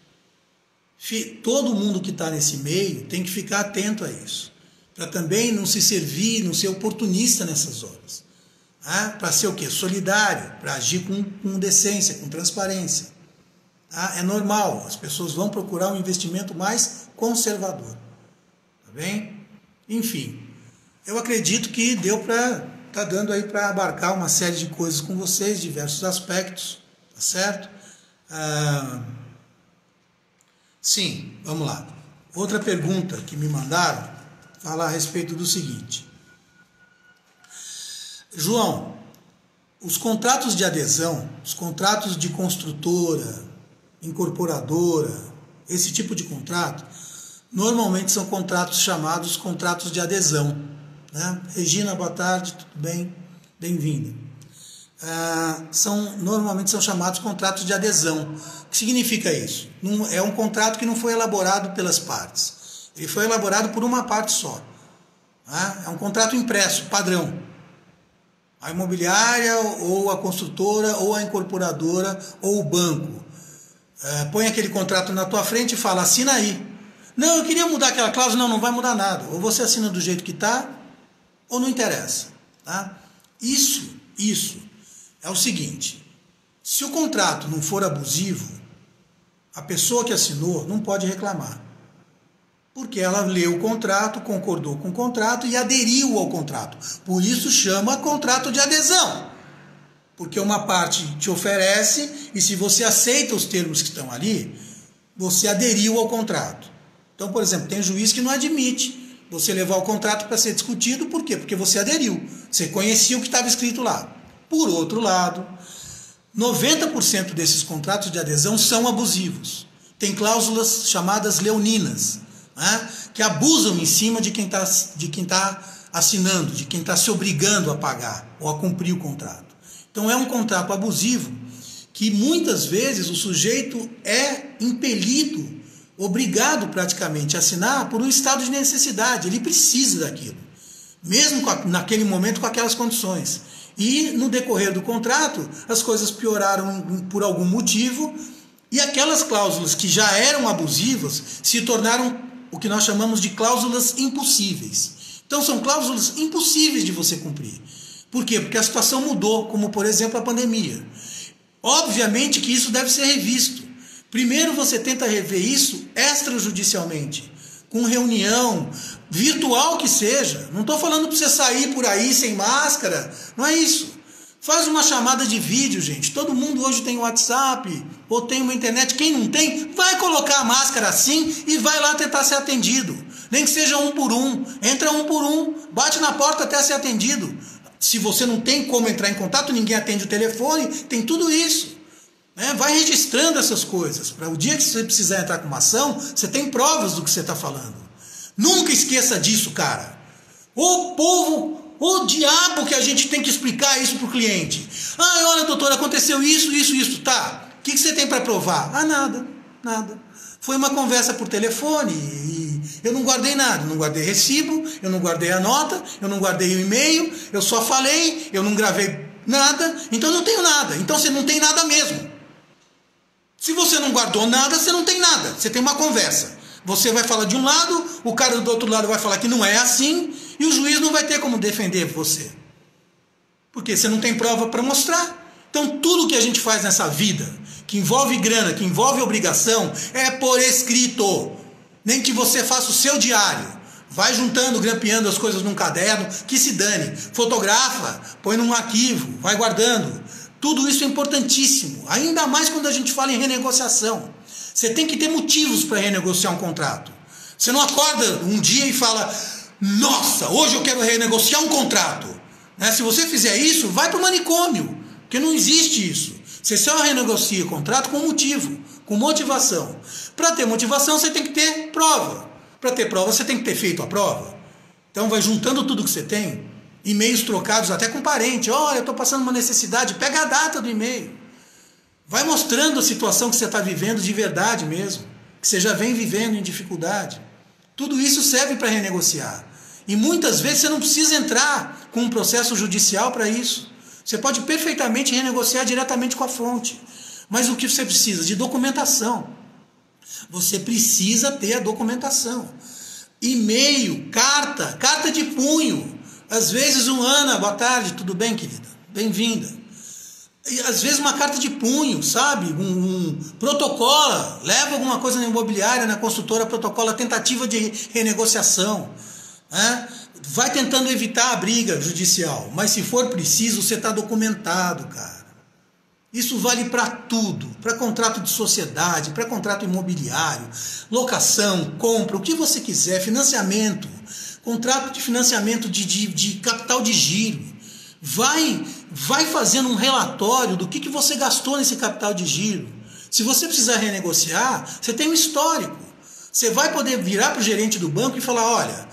Todo mundo que está nesse meio tem que ficar atento a isso. Para também não se servir, não ser oportunista nessas horas. Tá? Para ser o quê? Solidário, para agir com decência, com transparência. É normal, as pessoas vão procurar um investimento mais conservador. bem? Enfim, eu acredito que deu para, tá dando aí para abarcar uma série de coisas com vocês, diversos aspectos, tá certo? Sim, vamos lá. Outra pergunta que me mandaram fala a respeito do seguinte: João, os contratos de adesão, os contratos de construtora, incorporadora, esse tipo de contrato, normalmente são contratos chamados contratos de adesão, né? Regina, boa tarde, tudo bem? Bem-vinda. Normalmente são chamados contratos de adesão. O que significa isso? É um contrato que não foi elaborado pelas partes. Ele foi elaborado por uma parte só. Né? É um contrato impresso, padrão. A imobiliária, ou a construtora, ou a incorporadora, ou o banco põe aquele contrato na tua frente e fala, assina aí. Não, eu queria mudar aquela cláusula. Não, não vai mudar nada. Ou você assina do jeito que está, ou não interessa. Tá? Isso é o seguinte: se o contrato não for abusivo, a pessoa que assinou não pode reclamar. Porque ela leu o contrato, concordou com o contrato e aderiu ao contrato. Por isso chama contrato de adesão. Porque uma parte te oferece e se você aceita os termos que estão ali, você aderiu ao contrato. Então, por exemplo, tem juiz que não admite você levar o contrato para ser discutido. Por quê? Porque você aderiu. Você conhecia o que estava escrito lá. Por outro lado, 90% desses contratos de adesão são abusivos. Tem cláusulas chamadas leoninas, né, que abusam em cima de quem está assinando, de quem está se obrigando a pagar ou a cumprir o contrato. Então é um contrato abusivo que muitas vezes o sujeito é impelido, obrigado praticamente a assinar por um estado de necessidade. Ele precisa daquilo, mesmo naquele momento com aquelas condições. E no decorrer do contrato as coisas pioraram por algum motivo e aquelas cláusulas que já eram abusivas se tornaram o que nós chamamos de cláusulas impossíveis. Então são cláusulas impossíveis de você cumprir. Por quê? Porque a situação mudou, como por exemplo a pandemia. Obviamente que isso deve ser revisto. Primeiro você tenta rever isso extrajudicialmente, com reunião, virtual que seja. Não estou falando para você sair por aí sem máscara, não é isso. Faz uma chamada de vídeo, gente. Todo mundo hoje tem WhatsApp ou tem uma internet. Quem não tem, vai colocar a máscara assim e vai lá tentar ser atendido. Nem que seja um por um. Entra um por um, bate na porta até ser atendido. Se você não tem como entrar em contato, ninguém atende o telefone, tem tudo isso. Vai registrando essas coisas. Para o dia que você precisar entrar com uma ação, você tem provas do que você está falando. Nunca esqueça disso, cara. O povo, o diabo que a gente tem que explicar isso para o cliente. Olha, doutor, aconteceu isso. Tá, o que você tem para provar? Nada. Foi uma conversa por telefone e eu não guardei nada. Eu não guardei recibo, eu não guardei a nota, eu não guardei o e-mail, eu só falei, eu não gravei nada, então eu não tenho nada. Então você não tem nada mesmo. Se você não guardou nada, você não tem nada. Você tem uma conversa. Você vai falar de um lado, o cara do outro lado vai falar que não é assim e o juiz não vai ter como defender você. Porque você não tem prova para mostrar. Então tudo que a gente faz nessa vida, que envolve grana, que envolve obrigação, é por escrito. Nem que você faça o seu diário. Vai juntando, grampeando as coisas num caderno, que se dane. Fotografa, põe num arquivo, vai guardando. Tudo isso é importantíssimo. Ainda mais quando a gente fala em renegociação. Você tem que ter motivos para renegociar um contrato. Você não acorda um dia e fala, nossa, hoje eu quero renegociar um contrato. Se você fizer isso, vai para o manicômio. Porque não existe isso. Você só renegocia o contrato com motivo, com motivação. Para ter motivação, você tem que ter prova. Para ter prova, você tem que ter feito a prova. Então vai juntando tudo que você tem, e-mails trocados até com parente. Olha, eu estou passando uma necessidade, pega a data do e-mail. Vai mostrando a situação que você está vivendo de verdade mesmo, que você já vem vivendo em dificuldade. Tudo isso serve para renegociar. E muitas vezes você não precisa entrar com um processo judicial para isso. Você pode perfeitamente renegociar diretamente com a fonte. Mas o que você precisa? De documentação. Você precisa ter a documentação. E-mail, carta de punho. Às vezes Ana, boa tarde, tudo bem, querida? Bem-vinda. às vezes uma carta de punho, sabe? Protocola, leva alguma coisa na imobiliária, na construtora, protocola tentativa de renegociação, né? Vai tentando evitar a briga judicial, mas se for preciso, você está documentado, cara. Isso vale para tudo, para contrato de sociedade, para contrato imobiliário, locação, compra, o que você quiser, financiamento, contrato de financiamento de capital de giro. Vai fazendo um relatório do que você gastou nesse capital de giro. Se você precisar renegociar, você tem um histórico. Você vai poder virar para o gerente do banco e falar, olha,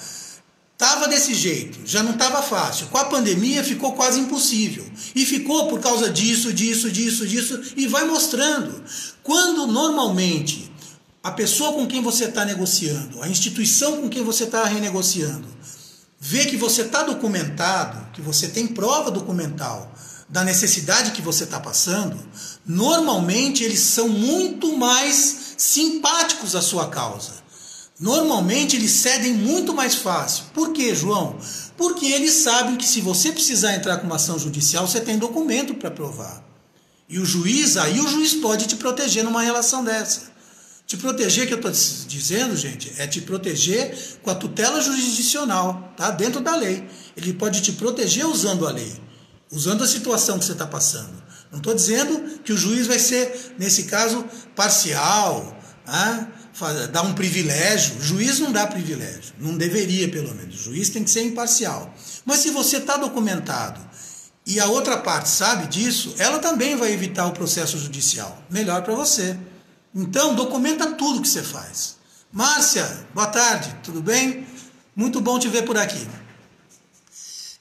estava desse jeito, já não estava fácil. Com a pandemia ficou quase impossível. E ficou por causa disso, e vai mostrando. Quando normalmente a pessoa com quem você está negociando, a instituição com quem você está renegociando, vê que você está documentado, que você tem prova documental da necessidade que você está passando, normalmente eles são muito mais simpáticos à sua causa. Normalmente eles cedem muito mais fácil. Por quê, João? Porque eles sabem que se você precisar entrar com uma ação judicial, você tem documento para provar. E o juiz pode te proteger numa relação dessa. Te proteger, que eu estou dizendo, gente, é te proteger com a tutela jurisdicional, tá? Dentro da lei. Ele pode te proteger usando a lei, usando a situação que você está passando. Não estou dizendo que o juiz vai ser, nesse caso, parcial, né? Dar um privilégio. O juiz não dá privilégio, não deveria, pelo menos. O juiz tem que ser imparcial. Mas se você está documentado e a outra parte sabe disso, ela também vai evitar o processo judicial. Melhor para você. Então, documenta tudo que você faz. Márcia, boa tarde, tudo bem? Muito bom te ver por aqui.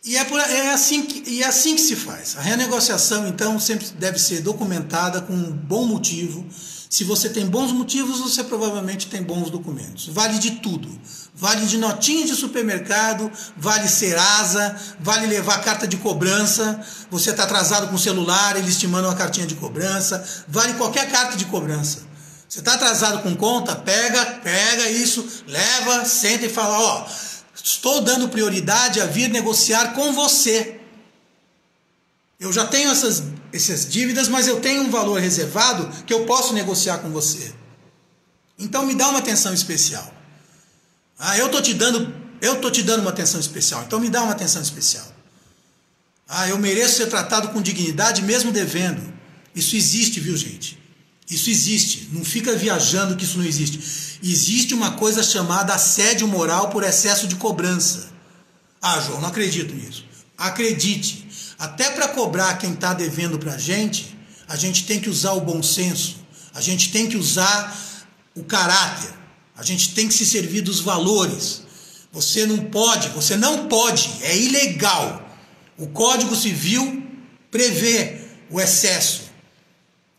E é assim que se faz. A renegociação, então, sempre deve ser documentada com um bom motivo. Se você tem bons motivos, você provavelmente tem bons documentos. Vale de tudo. Vale de notinha de supermercado, vale Serasa, vale levar carta de cobrança. Você está atrasado com o celular, eles te mandam uma cartinha de cobrança. Vale qualquer carta de cobrança. Você está atrasado com conta? Pega isso, leva, senta e fala, ó, estou dando prioridade a vir negociar com você. Eu já tenho essas dívidas, mas eu tenho um valor reservado que eu posso negociar com você. Então me dá uma atenção especial. Eu tô te dando uma atenção especial, então me dá uma atenção especial. Eu mereço ser tratado com dignidade mesmo devendo. Isso existe, viu, gente? Isso existe, não fica viajando que isso não existe. Existe uma coisa chamada assédio moral por excesso de cobrança. João, não acredito nisso. Acredite, até para cobrar quem está devendo para a gente tem que usar o bom senso, a gente tem que usar o caráter, a gente tem que se servir dos valores. Você não pode, é ilegal. O Código Civil prevê o excesso,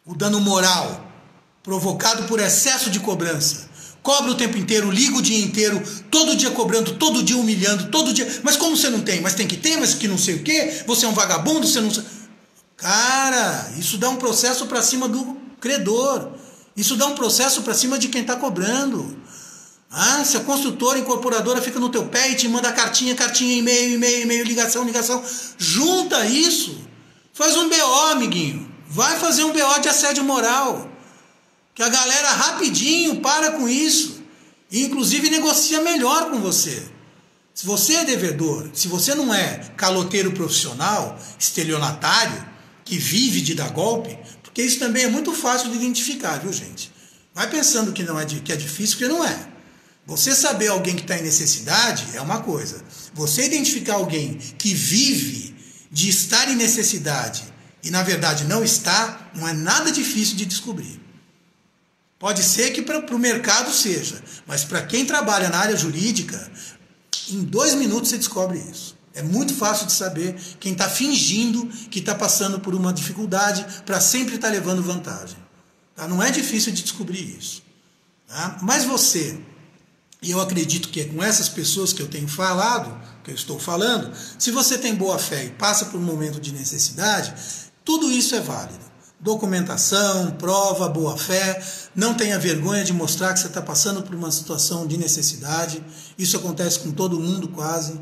o dano moral provocado por excesso de cobrança. Cobra o tempo inteiro, liga o dia inteiro, todo dia cobrando, todo dia humilhando, todo dia. Mas como você não tem? Mas tem que ter, mas que não sei o quê. Você é um vagabundo, você não... Cara, isso dá um processo para cima do credor. Isso dá um processo para cima de quem está cobrando. Se a construtora, incorporadora fica no teu pé e te manda cartinha, e-mail, ligação. Junta isso. Faz um BO, amiguinho. Vai fazer um BO de assédio moral. Que a galera rapidinho para com isso. E inclusive negocia melhor com você. Se você é devedor, se você não é caloteiro profissional, estelionatário, que vive de dar golpe, porque isso também é muito fácil de identificar, viu, gente? Vai pensando que que é difícil, porque não é. Você saber alguém que está em necessidade é uma coisa. Você identificar alguém que vive de estar em necessidade e na verdade não está, não é nada difícil de descobrir. Pode ser que para o mercado seja, mas para quem trabalha na área jurídica, em 2 minutos você descobre isso. É muito fácil de saber quem está fingindo que está passando por uma dificuldade para sempre estar levando vantagem. Tá? Não é difícil de descobrir isso. Tá? Mas você, e eu acredito que é com essas pessoas que eu tenho falado, que eu estou falando, se você tem boa fé e passa por um momento de necessidade, tudo isso é válido. Documentação, prova, boa fé, não tenha vergonha de mostrar que você está passando por uma situação de necessidade. Isso acontece com todo mundo quase,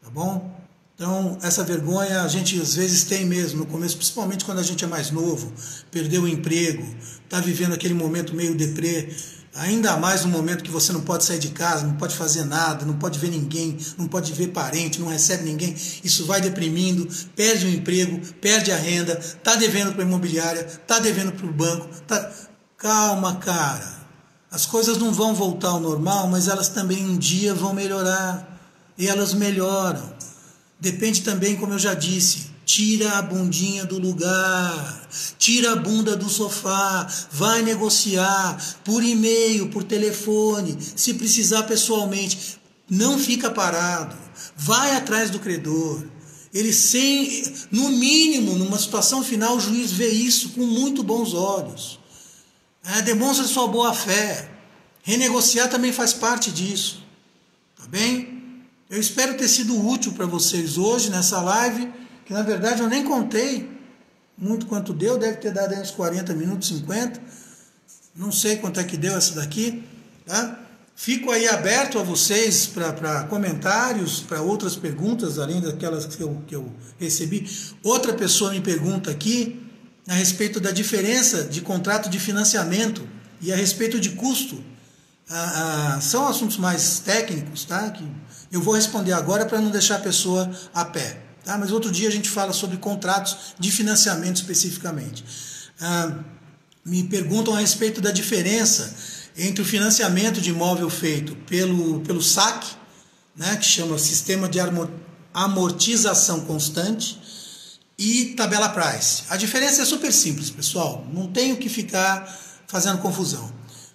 tá bom? Então, essa vergonha a gente às vezes tem mesmo no começo, principalmente quando a gente é mais novo, perdeu o emprego, está vivendo aquele momento meio deprê, ainda mais no momento que você não pode sair de casa, não pode fazer nada, não pode ver ninguém, não pode ver parente, não recebe ninguém, isso vai deprimindo, perde o emprego, perde a renda, está devendo para a imobiliária, está devendo para o banco. Calma, cara, as coisas não vão voltar ao normal, mas elas também um dia vão melhorar, e elas melhoram. Depende também, como eu já disse, tira a bundinha do lugar, tira a bunda do sofá, vai negociar por e-mail, por telefone, se precisar pessoalmente, não fica parado, vai atrás do credor. Ele no mínimo, numa situação final, o juiz vê isso com muito bons olhos. Demonstra sua boa fé. Renegociar também faz parte disso, tá bem? Eu espero ter sido útil para vocês hoje nessa live, que na verdade eu nem contei muito quanto deu, deve ter dado uns 40 minutos, 50, não sei quanto é que deu essa daqui, tá? Fico aí aberto a vocês para comentários, para outras perguntas, além daquelas que eu recebi. Outra pessoa me pergunta aqui a respeito da diferença de contrato de financiamento e a respeito de custo. São assuntos mais técnicos, tá? Que eu vou responder agora para não deixar a pessoa a pé, tá? Mas outro dia a gente fala sobre contratos de financiamento especificamente. Me perguntam a respeito da diferença entre o financiamento de imóvel feito pelo SAC, né, que chama Sistema de Amortização Constante, e tabela price. A diferença é super simples, pessoal, não tenho que ficar fazendo confusão.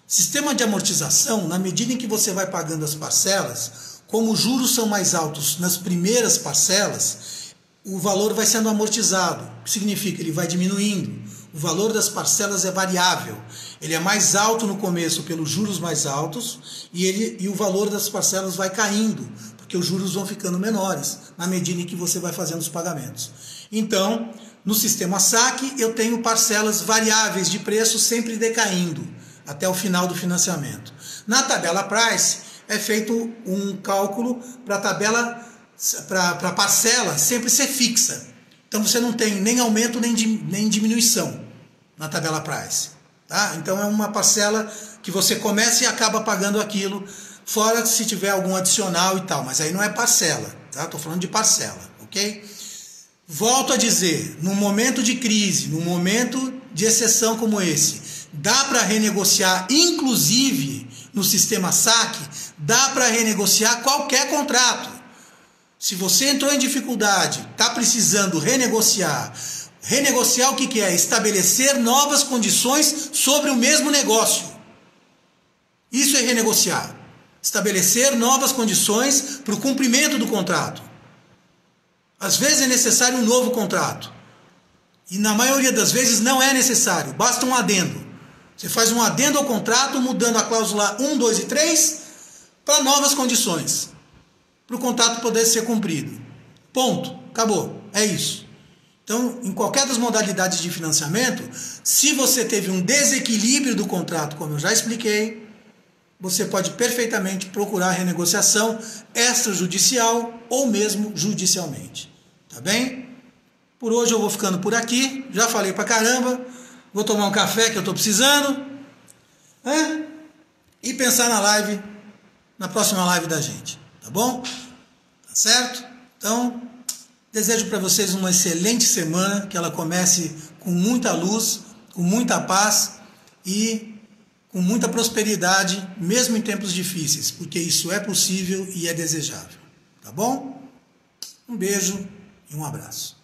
Sistema de amortização, na medida em que você vai pagando as parcelas, como os juros são mais altos nas primeiras parcelas, o valor vai sendo amortizado. O que significa? Ele vai diminuindo. O valor das parcelas é variável. Ele é mais alto no começo pelos juros mais altos e o valor das parcelas vai caindo, porque os juros vão ficando menores na medida em que você vai fazendo os pagamentos. Então, no sistema SAC, eu tenho parcelas variáveis de preço sempre decaindo até o final do financiamento. Na tabela price é feito um cálculo para a parcela sempre ser fixa. Então você não tem nem aumento nem diminuição na tabela price. Tá? Então é uma parcela que você começa e acaba pagando aquilo, fora se tiver algum adicional e tal, mas aí não é parcela, tá? Estou falando de parcela, ok? Volto a dizer, num momento de crise, num momento de exceção como esse, dá para renegociar, inclusive no sistema SAC, dá para renegociar qualquer contrato. Se você entrou em dificuldade, está precisando renegociar o que é? Estabelecer novas condições sobre o mesmo negócio. Isso é renegociar. Estabelecer novas condições para o cumprimento do contrato. Às vezes é necessário um novo contrato. E na maioria das vezes não é necessário, basta um adendo. Você faz um adendo ao contrato, mudando a cláusula 1, 2 e 3 para novas condições, para o contrato poder ser cumprido. Ponto. Acabou. É isso. Então, em qualquer das modalidades de financiamento, se você teve um desequilíbrio do contrato, como eu já expliquei, você pode perfeitamente procurar renegociação extrajudicial ou mesmo judicialmente. Tá bem? Por hoje eu vou ficando por aqui. Já falei pra caramba. Vou tomar um café que eu tô precisando. E pensar na próxima live da gente. Tá bom? Tá certo? Então, desejo para vocês uma excelente semana. Que ela comece com muita luz, com muita paz e com muita prosperidade, mesmo em tempos difíceis, porque isso é possível e é desejável. Tá bom? Um beijo e um abraço.